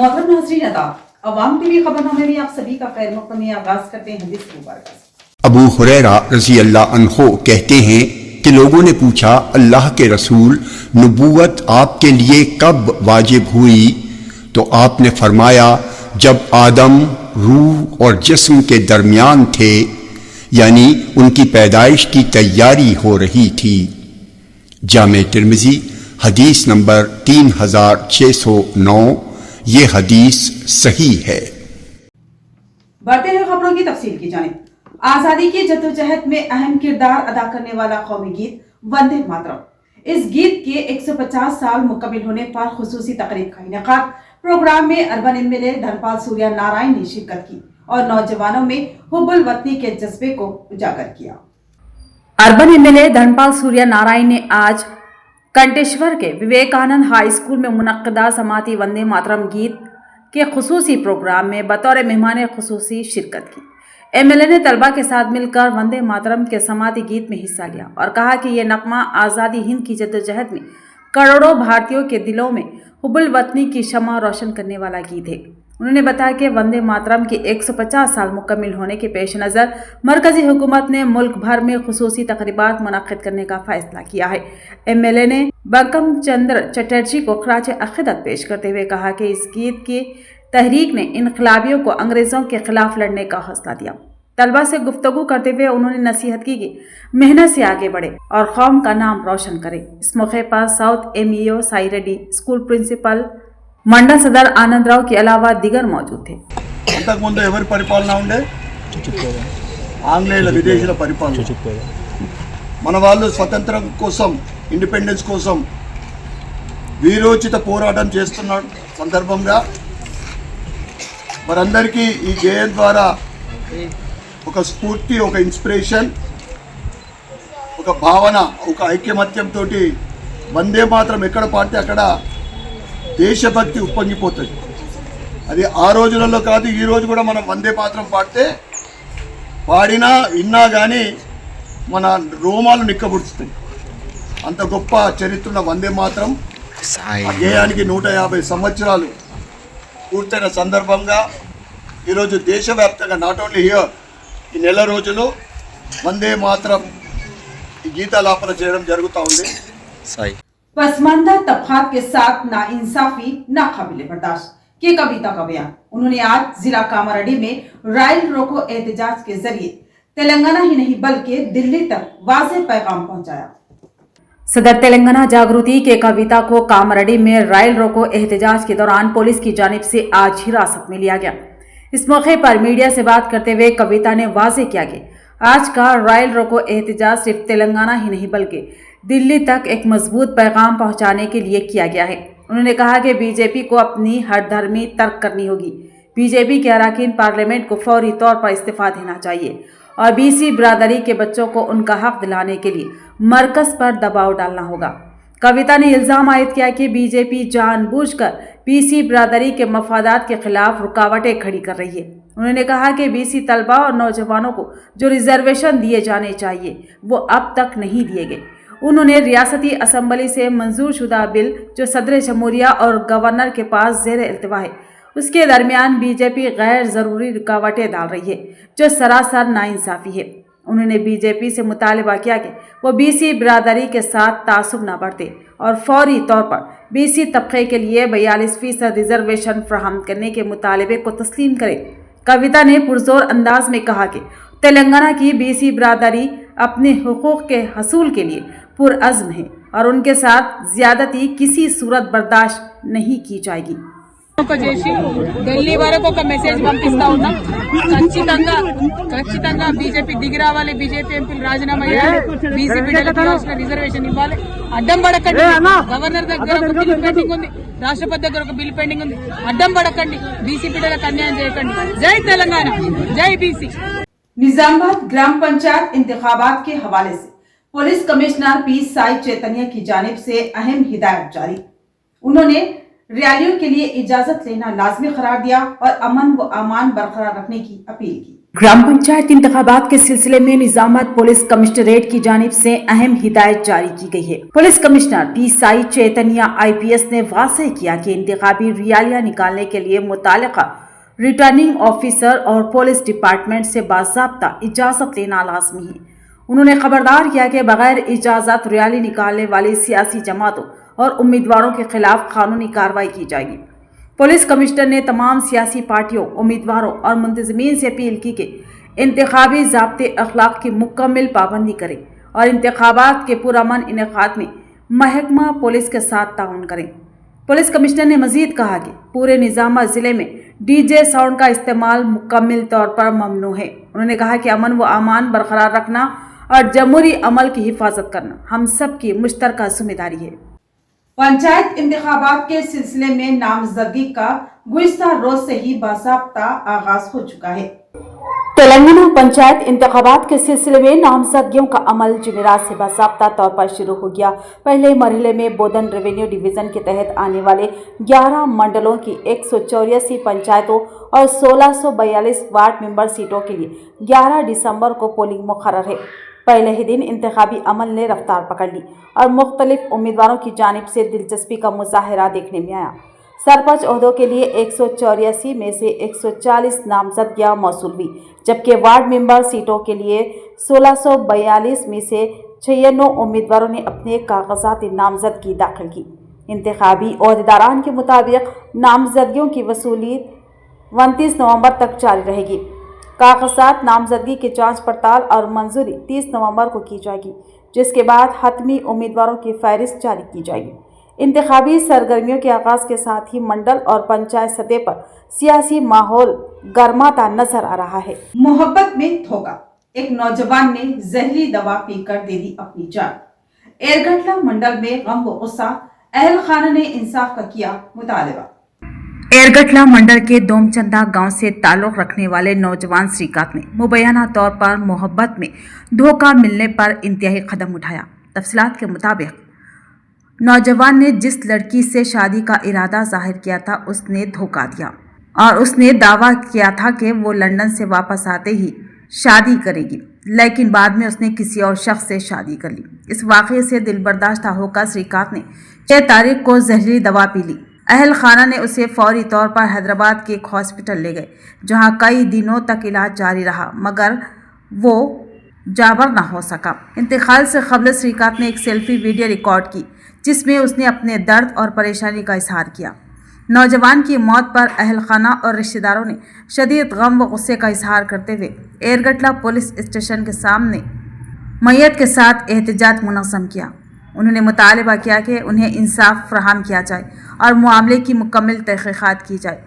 मोहतरम नाज़रीन आदाब, अवाम टीवी खबरनामे में आप सभी का खैर मक़दम आगाज करते हैं हदीस मुबारक से। अबू हुरैरा रज़ी अल्लाह अन्हो कहते हैं कि लोगों ने पूछा, अल्लाह के रसूल, नबूवत आपके लिए कब वाजिब हुई? तो आपने फरमाया, जब आदम रूह और जिस्म के दरमियान थे, यानी उनकी पैदाइश की तैयारी हो रही थी। जामे तिर्मिज़ी हदीस नंबर 3609। ये हदीस सही है। बढ़ते हैं खबरों की तफसील की जानिब। आजादी की जद्दोजहद में अहम किरदार अदा करने वाला कौमी गीत वंदे मातरम। इस गीत के 150 साल मुकम्मिल होने पर खुसूसी तकरीब का इनेकाद। प्रोग्राम में अर्बन एमएलए धर्मपाल सूर्या नारायण ने शिरकत की और नौजवानों में हुब्बुल वतनी के जज्बे को उजागर किया। अर्बन एमएलए धर्मपाल सूर्या नारायण ने आज कंटेश्वर के विवेकानंद हाई स्कूल में मुनक्किदा समाती वंदे मातरम गीत के खुसूसी प्रोग्राम में बतौर मेहमान खुसूसी शिरकत की। एमएलए ने तलबा के साथ मिलकर वंदे मातरम के समाती गीत में हिस्सा लिया और कहा कि ये नगमा आज़ादी हिंद की जद्दोजहद में करोड़ों भारतीयों के दिलों में हुब्बुल वतनी की शमा रोशन करने वाला गीत है। उन्होंने बताया कि वंदे मातरम के 150 साल मुकम्मिल होने के पेश नज़र मरकजी हुकूमत ने मुल्क भर में खुसूसी तकरीबात मुनक्किद करने का फैसला किया है। एमएलए ने बंकम चंद्र चटर्जी को खराज अक़ीदत पेश करते हुए कहा कि इस गीत की तहरीक ने इनकलाबियों को अंग्रेज़ों के खिलाफ लड़ने का हौसला दिया। तलबा से गुफ्तगू करते हुए उन्होंने नसीहत की कि मेहनत से आगे बढ़े और कौम का नाम रोशन करे। इस मौके पर south MEO Sai Reddy, school principal मंडल सदर आनंद राव के अलावा दिगर मौजूद थे। అంతకుముందు ఎవరి పరిపాలన ఉండే? ఆంగ్లేయుల విదేశీయుల పరిపాలన. మన వాళ్ళు స్వతంత్రం కోసం, ఇండిపెండెన్స్ కోసం వీరోచిత పోరాటం చేస్తున్న సందర్భంగా మనందరికీ ఈ గేయం ద్వారా ఒక స్ఫూర్తి, ఒక ఇన్స్పిరేషన్, ఒక భావన, ఒక ఐక్యమత్యంతో వందే మాత్రం ఎక్కడ పాడితే అక్కడ దేశభక్తి ఉప్పొంగిపోతుంది. అది ఆ రోజులలో కాదు, ఈ రోజు కూడా మనం వందే మాత్రం పాడినా విన్నా కానీ మన రోమాలు నిక్కబుడుస్తాయి. అంత గొప్ప చరిత్ర ఉన్న వందే మాత్రం గేయానికి 150 సంవత్సరాలు పూర్తయిన సందర్భంగా ఈరోజు దేశవ్యాప్తంగా నాట్ ఓన్లీ హియర్ ఈ నెల రోజులు వందే మాత్రం ఈ గీతాలాపన చేయడం జరుగుతూ ఉంది. पसमानदा तबकात के साथ नाइंसाफी नाकाबिले बर्दाश्त की कविता का बयान। उन्होंने आज जिला कामारेड्डी में राइल रोको एहतजाज के जरिए तेलंगाना ही नहीं बल्कि दिल्ली तक वाज़ेह पैगाम पहुंचाया। सदर तेलंगाना जागृति के कविता को कामारेड्डी में राइल रोको एहतजाज के दौरान पुलिस की जानिब से आज हिरासत में लिया गया। इस मौके पर मीडिया से बात करते हुए कविता ने वाज़ेह किया कि आज का राइल रोको एहतजाज सिर्फ तेलंगाना ही नहीं बल्कि दिल्ली तक एक मजबूत पैगाम पहुंचाने के लिए किया गया है। उन्होंने कहा कि बीजेपी को अपनी हरधर्मी तर्क करनी होगी। बीजेपी के अरकान पार्लियामेंट को फौरी तौर पर इस्तीफा देना चाहिए और बीसी बिरादरी के बच्चों को उनका हक दिलाने के लिए मरकज पर दबाव डालना होगा। कविता ने इल्ज़ाम आयद किया कि बीजेपी जानबूझकर बीसी बिरादरी के मफादात के खिलाफ रुकावटें खड़ी कर रही है। उन्होंने कहा कि बीसी तलबा और नौजवानों को जो रिजर्वेशन दिए जाने चाहिए वो अब तक नहीं दिए गए। उन्होंने रियासती असम्बली से मंजूर शुदा बिल जो सदर जमहूरिया और गवर्नर के पास ज़ेर इल्तिवा है उसके दरमियान बीजेपी गैर ज़रूरी रुकावटें डाल रही है जो सरासर नाइंसाफ़ी है। उन्होंने बीजेपी से मुतालबा किया कि वो बीसी बिरादरी के साथ तासुब न बरते और फौरी तौर पर बीसी तबके के लिए 42% रिजर्वेशन फराहम करने के मुतालबे को तस्लीम करे। कविता ने पुरजोर अंदाज में कहा कि तेलंगाना की बीसी बिरादरी अपने हुकूक के हसूल के लिए पुरअज़्म है और उनके साथ ज्यादती किसी सूरत बर्दाश्त नहीं की जाएगी। ఢిల్లీ వరకు ఒక మెసేజ్ పంపిస్తా ఉన్నాం. ఖచ్చితంగా బీజేపీ దిగి రావాలి. బీజేపీ ఎంపీలు రాజీనామా చేయాలి. బీసీ బిడ్డలకు రిజర్వేషన్ ఇవ్వాలి. అడ్డం పడకండి. గవర్నర్ దగ్గర ఒక బిల్ పెండింగ్ ఉంది, రాష్ట్రపతి దగ్గర ఒక బిల్ పెండింగ్ ఉంది. అడ్డం పడకండి. బీసీ బిడ్డలకు అన్యాయం చేయకండి. జై తెలంగాణ, జై బీసీ। निजामाबाद ग्राम पंचायत इंतखाबात के हवाले से पुलिस कमिश्नर पी साई चैतन्य की जानिब से अहम हिदायत जारी। उन्होंने रैलियों के लिए इजाजत लेना लाजमी करार दिया और अमन व अमान बरकरार रखने की अपील की। ग्राम पंचायत इंतखाबात के सिलसिले में निजामत पुलिस कमिश्नरेट की जानिब से अहम हिदायत जारी की गई है। Police commissioner P Sai Chaitanya IPS ने वाज़ेह किया कि इंतखाबी रियालियां निकालने के लिए मुतालिका रिटर्निंग ऑफिसर और पुलिस डिपार्टमेंट से बाज़ाब्ता इजाज़त लेना लाजमी है। उन्होंने खबरदार किया कि बगैर इजाज़त रैली निकालने वाली सियासी जमातों और उम्मीदवारों के खिलाफ कानूनी कार्रवाई की जाएगी। पुलिस कमिश्नर ने तमाम सियासी पार्टियों, उम्मीदवारों और मुंतज़मीन से अपील की कि इंतखाबी ज़ाब्ते अखलाक की मुकम्मल पाबंदी करें और इंतखाबात के पुरअमन इनेकाद में महकमा पुलिस के साथ ताउन करें। पुलिस कमिश्नर ने मजीद कहा कि पूरे निज़ामत ज़िले में DJ साउंड का इस्तेमाल मुकम्मल तौर पर ममनू है। उन्होंने कहा कि अमन व अमान बरकरार रखना और जमहूरी अमल की हिफाजत करना हम सब की मुश्तरका जिम्मेदारी है। पंचायत इंतखाबात के सिलसिले में नामजदगी का गुज़िश्ता रोज से ही बाज़ाब्ता आगाज हो चुका है। तेलंगाना पंचायत इंतखाबात के सिलसिले में नामजदगियों का अमल जुमेरात से बाज़ाब्ता तौर पर शुरू हो गया। पहले मरहले में बोधन रेवेन्यू डिवीज़न के तहत आने वाले 11 मंडलों की 184 पंचायतों और 1642 वार्ड मेंबर सीटों के लिए 11 दिसंबर को पोलिंग मुकर्रर है। पहले ही दिन इंतखाबी अमल ने रफ्तार पकड़ ली और मुख्तलिफ उम्मीदवारों की जानिब से दिलचस्पी का मुजाहरा देखने में आया। सरपंच ओहदों के लिए 184 में से 140 नामजदगियां मौसूल हुई, जबकि वार्ड मेंबर सीटों के लिए 1642 में से 96 उम्मीदवारों ने अपने कागजात नामजदगी दाखिल की। इंतखाबी ओहदेदारान के मुताबिक नामजदगियों की वसूली 29 नवंबर तक जारी रहेगी। कागजात नामजदगी की जांच पड़ताल और मंजूरी 30 नवंबर को की जाएगी, जिसके बाद हतमी उम्मीदवारों की फहरिस्त जारी की जाएगी। इंतखाबी सरगर्मियों के आगाज के साथ ही मंडल और पंचायत सतह पर सियासी माहौल गर्माता नजर आ रहा है। मोहब्बत में धोखा, एक नौजवान ने जहरीली दवा पीकर दे दी अपनी जान। एरगटला मंडल में गम व गुस्सा, अहल खाना ने इंसाफ का किया मुतालबा। एरगटला मंडल के दोमचंदा गांव से ताल्लुक रखने वाले नौजवान श्रीकांत ने मुबैना तौर पर मोहब्बत में धोखा मिलने पर इंतहाई कदम उठाया। तफसीलात के मुताबिक नौजवान ने जिस लड़की से शादी का इरादा जाहिर किया था उसने धोखा दिया और उसने दावा किया था कि वो लंदन से वापस आते ही शादी करेगी, लेकिन बाद में उसने किसी और शख्स से शादी कर ली। इस वाक़े से दिलबर्दाश्त होकर श्रीकांत ने 6 तारीख को जहरीली दवा पी ली। अहल खाना ने उसे फौरी तौर पर हैदराबाद के एक हॉस्पिटल ले गए, जहां कई दिनों तक इलाज जारी रहा, मगर वो जाबर न हो सका। इंतकाल से कबल श्रीकांत ने एक सेल्फी वीडियो रिकॉर्ड की, जिसमें उसने अपने दर्द और परेशानी का इजहार किया। नौजवान की मौत पर अहल खाना और रिश्तेदारों ने शदीद गम व गुस्से का इजहार करते हुए एरगटला पुलिस स्टेशन के सामने मैयत के साथ एहतजाज मुनज़्ज़म किया। उन्होंने मुतालबा किया कि उन्हें इंसाफ फराहम किया जाए और मामले की मुकम्मल तहक़ीक़ात की जाए।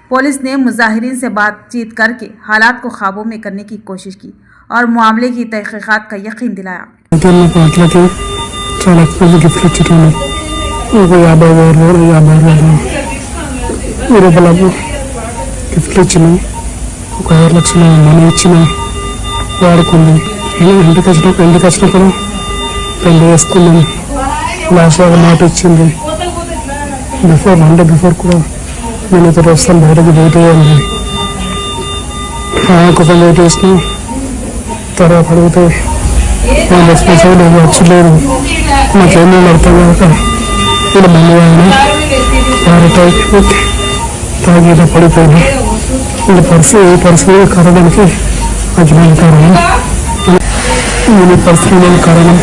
पुलिस ने मुज़ाहिरीन से बातचीत करके हालात को काबू में करने की कोशिश की और मामले की तहक़ीक़ात का यकीन दिलाया। పెళ్లి చేసుకున్నాను. లాస్ట్ ఒక మాట ఇచ్చింది. బిఫోర్ కూడా నేను ఇతర వస్తాను, బయటకు వెయిట్ చేయాలి. కొంచెం వెయిట్ చేసిన తర్వాత అడిగితే నేను రెస్పాన్సిబుల్ వచ్చలేదు, నాకేమీ అర్థం కాక నేను మళ్ళీ ఆయన తాగి ఇలా పడిపోయింది. ఈ పరిస్థితి కారణానికి అజ్మాన్ కారణం, ఈ పరిస్థితి కారణం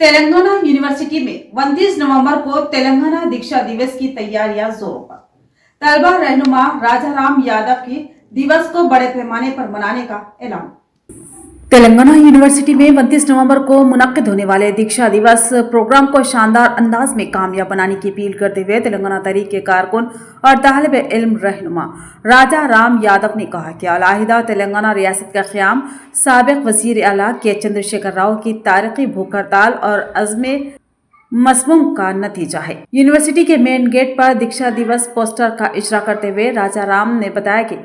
तेलंगाना यूनिवर्सिटी में 29 नवंबर को तेलंगाना दीक्षा दिवस की तैयारियां जोरों पर। तलबा रहनुमा राजा राम यादव की दिवस को बड़े पैमाने पर मनाने का ऐलान। तेलंगाना यूनिवर्सिटी में 29 नवंबर को मुनक्किद होने वाले दीक्षा दिवस प्रोग्राम को शानदार अंदाज में कामयाब बनाने की अपील करते हुए तेलंगाना तहरीक के कारकुन और तालिब इल्म रहनुमा राजा राम यादव ने कहा कि अलहदा तेलंगाना रियासत का क़याम साबिक़ वज़ीर आला के चंद्रशेखर राव की तारीख़ी भूख हड़ताल और अज़्म मसमूम का नतीजा है। यूनिवर्सिटी के मेन गेट पर दीक्षा दिवस पोस्टर का इजरा करते हुए राजा राम ने बताया कि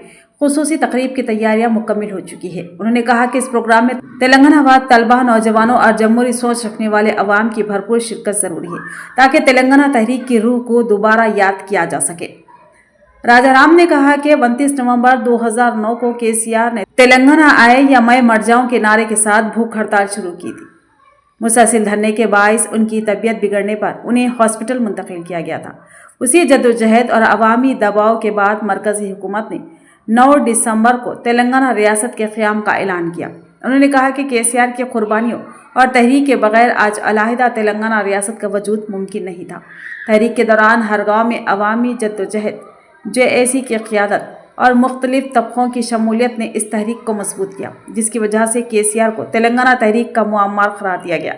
खुसूसी तकरीब की तैयारियां मुकम्मल हो चुकी है। उन्होंने कहा कि इस प्रोग्राम में तेलंगाना वाद तलबा, नौजवानों और जमहूरी सोच रखने वाले अवाम की भरपूर शिरकत जरूरी है, ताकि तेलंगाना तहरीक की रूह को दोबारा याद किया जा सके। राजा राम ने कहा कि 29 नवंबर 2009 को केसीआर ने तेलंगाना आए या मैं मर जाऊं के नारे के साथ भूख हड़ताल शुरू की थी। मुसलसल धरने के बायस उनकी तबीयत बिगड़ने पर उन्हें हॉस्पिटल मुंतकिल किया गया था। उसी जद्दोजहद और अवामी दबाव के बाद मरकजी हुकूमत ने 9 दिसंबर को तेलंगाना रियासत के क़याम का ऐलान किया। उन्होंने कहा कि केसीआर की कुर्बानियों और तहरीक के बगैर आज अलहदा तेलंगाना रियासत का वजूद मुमकिन नहीं था। तहरीक के दौरान हर गाँव में अवामी जद्दोजहद, JAC की क़यादत और मुख्तलिफ तबक़ों की शमूलियत ने इस तहरीक को मजबूत किया, जिसकी वजह से केसीआर को तेलंगाना तहरीक का मुअम्मर करार दिया गया।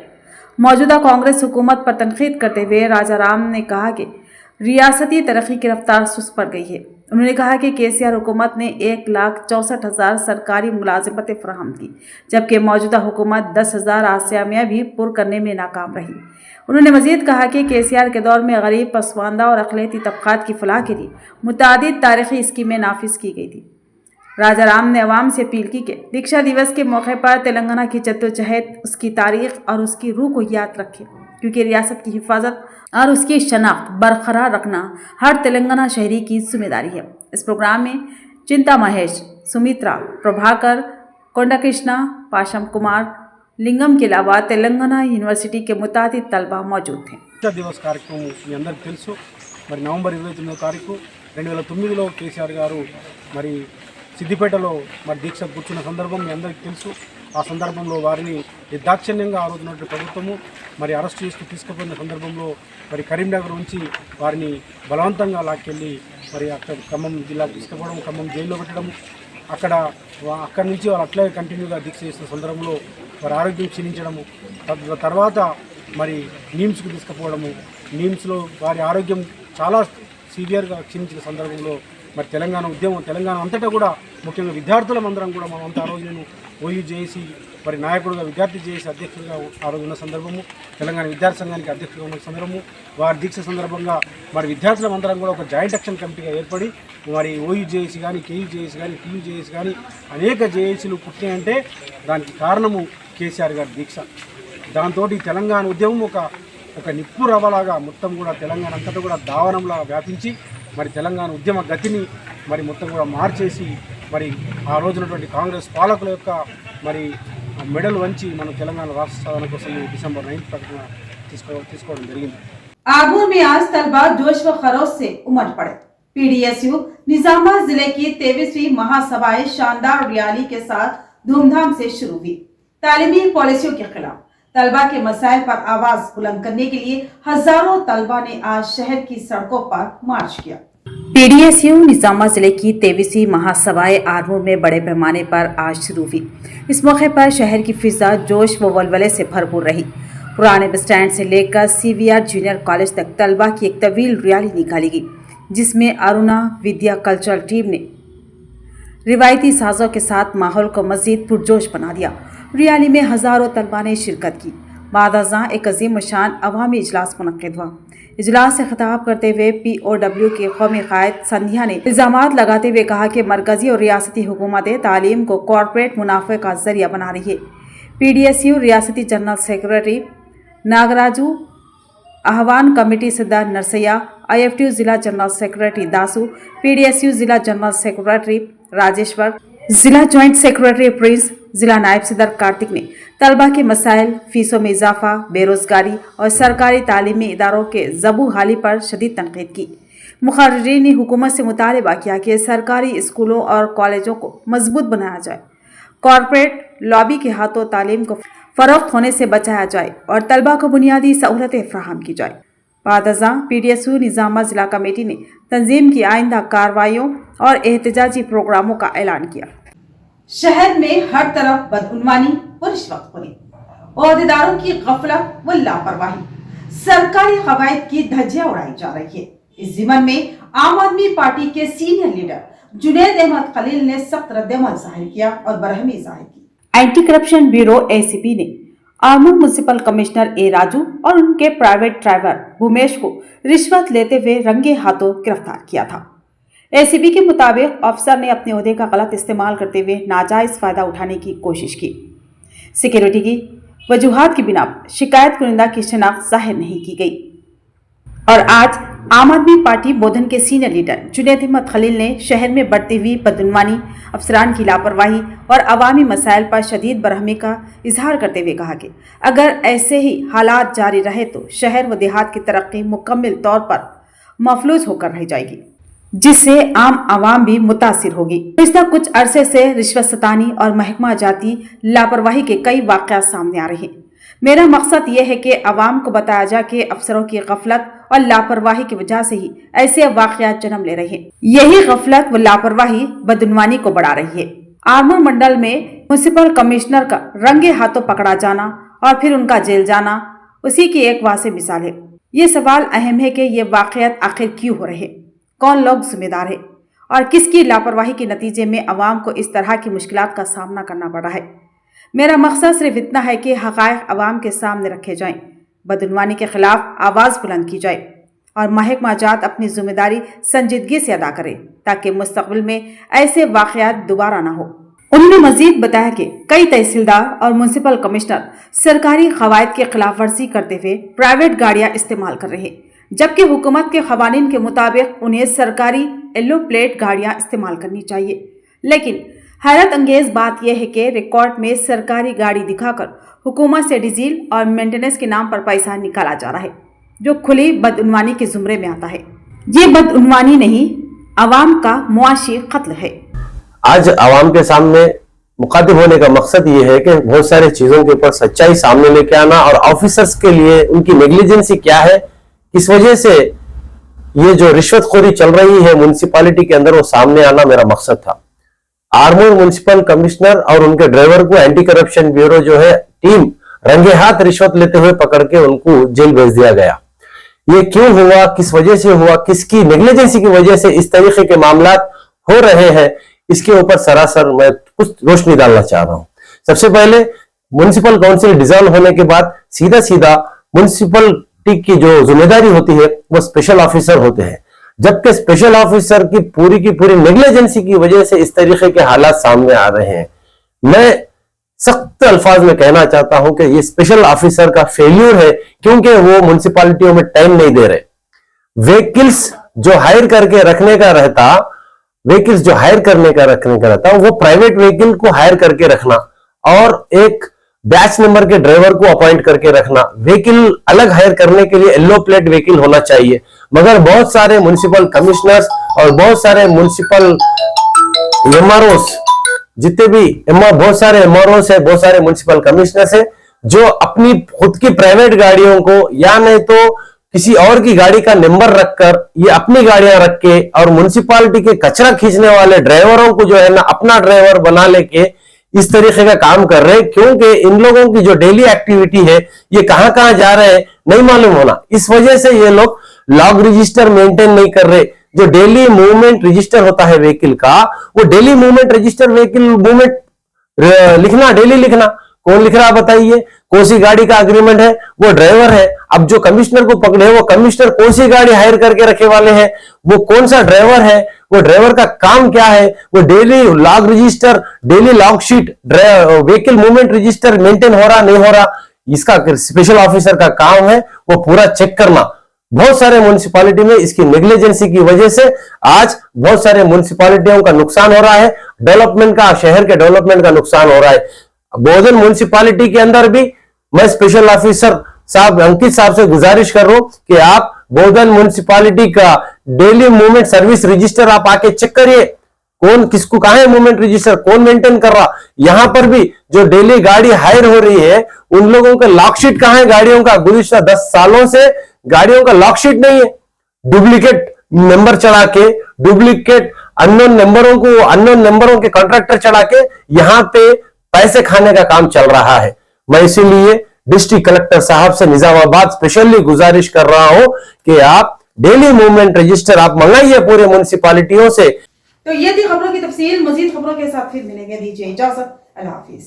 मौजूदा कांग्रेस हुकूमत पर तनकीद करते हुए राजा राम ने कहा कि रियासती तरक्की की रफ्तार सुस्त पड़ गई है। उन्होंने कहा कि केसीआर हुकूमत ने 1,64,000 सरकारी मुलाजिमतें फराहम की, जबकि मौजूदा हुकूमत 10,000 आसियामियाँ भी पुर करने में नाकाम रही। उन्होंने मजीद कहा कि केसीआर के दौर में गरीब, पसमानदा और अक़लियती तबक़ात की फलाह के लिए मुतादिद तारीख़ी स्कीमें नाफिज की गई थी। राजा राम ने अवाम से अपील की कि दीक्षा दिवस के मौके पर तेलंगाना की जद्दोजहद, उसकी तारीख़ और उसकी रूह को याद रखें, क्योंकि रियासत की हिफाजत और उसकी शनाख्त बरकरार रखना हर तेलंगाना शहरी की जिम्मेदारी है। इस प्रोग्राम में चिंता महेश, सुमित्रा, प्रभाकर, कोंडा कृष्णा, पाशम कुमार, लिंगम के अलावा तेलंगाना यूनिवर्सिटी के मुतादिद तलबा मौजूद थे। दीक्षा दिवस कार्यक्रम మీ అందరికీ తెలుసు। మరి నవంబర్ 29వ తారీఖు 2009లో కేసీఆర్ గారు మరి సిద్దిపేటలో మరి దీక్ష కూర్చున్న సందర్భం మీ అందరికీ తెలుసు। ఆ సందర్భంలో వారిని నిర్దాక్షిణ్యంగా ఆ రోజున ప్రభుత్వము మరి అరెస్ట్ చేసి తీసుకుపోయిన సందర్భంలో మరి కరీంనగర్ నుంచి వారిని బలవంతంగా లాక్కెళ్ళి మరి అక్కడ ఖమ్మం జిల్లాకు తీసుకుపోవడం, ఖమ్మం జైల్లో పెట్టడం, అక్కడి నుంచి వాళ్ళు అట్లే కంటిన్యూగా దీక్ష చేసిన సందర్భంలో వారి ఆరోగ్యం క్షీణించడము, తర్వాత మరి నీమ్స్కి తీసుకుపోవడము, నీమ్స్లో వారి ఆరోగ్యం చాలా సివియర్గా క్షీణించిన సందర్భంలో మరి తెలంగాణ ఉద్యమం, తెలంగాణ అంతటా కూడా ముఖ్యంగా విద్యార్థులందరం కూడా మనమంతా ఆ రోజును OUJC మరి నాయకుడుగా, విద్యార్థి JAC అధ్యక్షుడిగా ఆ రోజు ఉన్న సందర్భము, తెలంగాణ విద్యార్థి సంఘానికి అధ్యక్షుడిగా ఉన్న సందర్భము, వారి దీక్ష సందర్భంగా మరి విద్యార్థులందరం కూడా ఒక జాయింట్ యాక్షన్ కమిటీగా ఏర్పడి మరి OUJC కానీ, KUJS కానీ, TUJS కానీ అనేక JACలు పుట్టినాయంటే దానికి కారణము కేసీఆర్ గారి దీక్ష. దాంతో తెలంగాణ ఉద్యమం ఒక నిప్పు రవ్వలాగా మొత్తం కూడా తెలంగాణ అంతటా కూడా దావనంలా వ్యాపించి మరి తెలంగాణ ఉద్యమ గతిని మరి మొత్తం కూడా మార్చేసి మరి ఆ రోజునటువంటి కాంగ్రెస్ పాలకుల యొక్క మరి మెడల్ వంచి మన తెలంగాణ రాష్ట్ర సాధన కోసం డిసెంబర్ 9 ప్రకటన తీసుకోవడం జరిగింది। आगू में आज तलबा जोश व खरोश से उमड़ पड़े। PDSU निजामाबाद जिले की 23वीं महासभाएं शानदार रैली के साथ धूमधाम से शुरू हुई। तालीमी पॉलिसियों के खिलाफ तलबा के मसाइल पर आवाज बुलंद करने के लिए हजारों तलबा ने आज शहर की सड़कों पर मार्च किया। PDSU निजामाबाद जिले की 23वीं महासभाएं आरमूर में बड़े पैमाने पर आज शुरू हुई। इस मौके पर शहर की फिजा जोश व वलवले से भरपूर रही। पुराने बस स्टैंड से लेकर CVR जूनियर कॉलेज तक तलबा की एक तवील रैली निकाली गई, जिसमें अरुणा विद्या कल्चरल टीम ने रिवायती साजों के साथ माहौल को मजीद पुरजोश बना दिया। रैली में हजारों तलबा ने शिरकत की। बाद अज़ां एक अजीम शान अवामी इजलास मुनक्किद हुआ। इजलास से खिताब करते हुए POW के कौमी कायद संध्या ने इल्जामात लगाते हुए कहा कि मरकजी और रियासती हुकूमतें तालीम को कॉरपोरेट मुनाफे का जरिया बना रही है। PDSU रियासती जनरल सेक्रेटरी नागराजू, आहवान कमेटी सदर नरसैया, IFTU जिला जनरल सेक्रेटरी दासू, PDSU जिला जनरल सेक्रेटरी राजेश्वर, जिला ज्वाइंट सेक्रेटरी प्रिंस, जिला नायब सदर कार्तिक ने तलबा के मसाइल, फीसों में इजाफा, बेरोजगारी और सरकारी तालीमी इदारों के ज़बू हाली पर शदीद तनकीद की। मुखर्रिरीन ने हुकूमत से मुतालबा किया कि सरकारी स्कूलों और कॉलेजों को मजबूत बनाया जाए, कॉरपोरेट लॉबी के हाथों तालीम को फरोख्त होने से बचाया जाए और तलबा को बुनियादी सहूलतें फराहम की जाए। बाद अज़ां PDSU निजामाबाद जिला कमेटी ने तंजीम की आइंदा कार्रवाइयों और एहतजाजी प्रोग्रामों का ऐलान किया। शहर में हर तरफ बदउनवानी व रिश्वतखोरी, ओहदेदारों की गफलत व लापरवाही, सरकारी कवायद की धज्जियां उड़ाई जा रही है। इस ज़िमन में आम आदमी पार्टी के सीनियर लीडर जुनैद अहमद खलील ने सख्त रद्दअमल जाहिर किया और बरहमी जाहिर की। एंटी करप्शन ब्यूरो ACP ने Armoor municipal commissioner A Raju और उनके प्राइवेट ड्राइवर भूमेश को रिश्वत लेते हुए रंगे हाथों गिरफ्तार किया था। ACP के मुताबिक अफसर ने अपने ओहदे का गलत इस्तेमाल करते हुए नाजायज फायदा उठाने की कोशिश की। सिक्योरिटी की वजूहात की बिना शिकायत कुनिंदा की शनाख्त जाहिर नहीं की गई और आज आम आदमी पार्टी बोधन के सीनियर लीडर जुनैद अहमद खलील ने शहर में बढ़ती हुई बदउनवानी, अफसरान की लापरवाही और अवामी मसाइल पर शदीद बरहमी का इजहार करते हुए कहा कि अगर ऐसे ही हालात जारी रहे तो शहर व देहात की तरक्की मुकम्मल तौर पर मफलूज होकर रह जाएगी, जिससे आम आवाम भी मुतासिर होगी। पिछले कुछ अरसे से रिश्वत सतानी और महकमा जाती लापरवाही के कई वाक़यात सामने आ रहे हैं। मेरा मकसद ये है कि अवाम को बताया जाए कि अफसरों की गफलत और लापरवाही की वजह से ही ऐसे वाक़यात जन्म ले रहे हैं। यही गफलत व लापरवाही बदउनवानी को बढ़ा रही है। आरमूर मंडल में म्युनिसिपल कमिश्नर का रंगे हाथों पकड़ा जाना और फिर उनका जेल जाना उसी की एक वाज़ेह मिसाल है। ये सवाल अहम है कि ये वाक़यात आखिर क्यों हो रहे हैं, कौन लोग जिम्मेदार है और किसकी लापरवाही के नतीजे में अवाम को इस तरह की मुश्किलात का सामना करना पड़ रहा है। मेरा मकसद सिर्फ इतना है कि हक़ाइक़ अवाम के सामने रखे जाएं, बदउनवानी के खिलाफ आवाज़ बुलंद की जाए और महकमा जात अपनी जिम्मेदारी संजीदगी से अदा करे ताकि मुस्तक़बिल में ऐसे वाक़यात दोबारा ना हो। उन्होंने मजीद बताया कि कई तहसीलदार और म्युनिसिपल कमिश्नर सरकारी क़वायद की खिलाफ वर्जी करते हुए प्राइवेट गाड़ियाँ इस्तेमाल कर रहे हैं, जबकि हुकूमत के क़वानीन के मुताबिक उन्हें सरकारी येलो प्लेट गाड़ियाँ इस्तेमाल करनी चाहिए। लेकिन हैरत अंगेज बात यह है कि रिकॉर्ड में सरकारी गाड़ी दिखाकर हुकूमत से डीजल और मेंटेनेंस के नाम पर पैसा निकाला जा रहा है, जो खुली बदउनवानी के जुमरे में आता है। ये बदउनवानी नहीं, अवाम का मुआशी कत्ल है। आज अवाम के सामने मुखातिब होने का मकसद ये है कि बहुत सारी चीजों के ऊपर सच्चाई सामने लेके आना और ऑफिसर्स के लिए उनकी नेग्लिजेंसी क्या है, किस वजह से ये जो रिश्वतखोरी चल रही है म्युनिसिपैलिटी के अंदर, वो सामने आना मेरा मकसद था। आरमूर म्युनिसिपल कमिश्नर और उनके ड्राइवर को एंटी करप्शन ब्यूरो जो है टीम रंगे हाथ रिश्वत लेते हुए पकड़ के उनको जेल भेज दिया गया। ये क्यों हुआ, किस वजह से हुआ, किसकी नेग्लिजेंसी की वजह से इस तरीके के मामलात हो रहे हैं, इसके ऊपर सरासर मैं कुछ रोशनी डालना चाह रहा हूं। सबसे पहले म्युनिसिपल काउंसिल डिसॉल्व होने के बाद सीधा सीधा म्युनिसिपलिटी की जो जिम्मेदारी होती है वो स्पेशल ऑफिसर होते हैं, जबकि स्पेशल ऑफिसर की पूरी नेग्लिजेंसी की वजह से इस तरीके के हालात सामने आ रहे हैं। मैं सख्त अल्फाज में कहना चाहता हूं कि ये स्पेशल ऑफिसर का फेल्यूर है, क्योंकि वो म्युनिसिपैलिटियों में टाइम नहीं दे रहे। व्हीकल्स जो हायर करके रखने का रहता, वो प्राइवेट व्हीकल को हायर करके रखना और एक बैच नंबर के ड्राइवर को अपॉइंट करके रखना। व्हीकल अलग हायर करने के लिए येलो प्लेट व्हीकल होना चाहिए, मगर बहुत सारे म्युनिसिपल कमिश्नर्स और बहुत सारे म्युनिसिपल एमआरओस, जितने भी बहुत सारे एमआरओस है, बहुत सारे म्युनिसिपल कमिश्नर्स है, जो अपनी खुद की प्राइवेट गाड़ियों को या नहीं तो किसी और की गाड़ी का नंबर रखकर ये अपनी गाड़ियां रख के और म्युनिसिपैलिटी के कचरा खींचने वाले ड्राइवरों को जो है ना अपना ड्राइवर बना लेके इस तरीके का काम कर रहे हैं, क्योंकि इन लोगों की जो डेली एक्टिविटी है ये कहां कहां जा रहे हैं नहीं मालूम होना। इस वजह से ये लोग लॉग रजिस्टर मेंटेन नहीं कर रहे। जो डेली मूवमेंट रजिस्टर होता है व्हीकल का, वो daily movement register vehicle movement लिखना, डेली लिखना, कौन लिख रहा बताइए? कौन सी गाड़ी का एग्रीमेंट है? वो ड्राइवर है। अब जो कमिश्नर को पकड़े वो कमिश्नर कौन सी गाड़ी हायर करके रखे वाले हैं, वो कौन सा ड्राइवर है, वो ड्राइवर का काम क्या है, वो daily log register, daily log sheet, vehicle movement register maintain हो रहा नहीं हो रहा, इसका स्पेशल ऑफिसर का काम है वो पूरा चेक करना। बहुत सारे म्युनिसिपैलिटी में इसकी नेग्लिजेंसी की वजह से आज बहुत सारे म्युनिसिपैलिटियों का नुकसान हो रहा है, डेवलपमेंट का, शहर के डेवलपमेंट का नुकसान हो रहा है। बोधन म्युनिसिपैलिटी के अंदर भी मैं स्पेशल ऑफिसर साहब अंकित साहब से गुजारिश कर रहा हूं कि आप बोधन म्युनिसिपैलिटी का डेली मूवमेंट सर्विस रजिस्टर आप आके चेक करिए, कौन किसको कहां है मूवमेंट रजिस्टर, कौन मेंटेन कर रहा। यहां पर भी जो डेली गाड़ी हायर हो रही है उन लोगों का लॉकशीट कहां है गाड़ियों का? गुज़िश्ता 10 सालों से गाड़ियों का लॉकशीट नहीं है। डुप्लीकेट नंबर चढ़ा के, डुप्लीकेट अननोन नंबरों के कॉन्ट्रैक्टर चढ़ा के यहां पे पैसे खाने का काम चल रहा है। मैं इसीलिए डिस्ट्रिक्ट कलेक्टर साहब से निजामाबाद स्पेशली गुजारिश कर रहा हूं कि आप डेली मूवमेंट रजिस्टर आप मंगाइए पूरे म्युनिसिपैलिटियों से। तो ये थी खबरों की तफसील। मजीद खबरों के साथ फिर मिलेंगे। दीजिए इजाजत, अल्लाह हाफिज।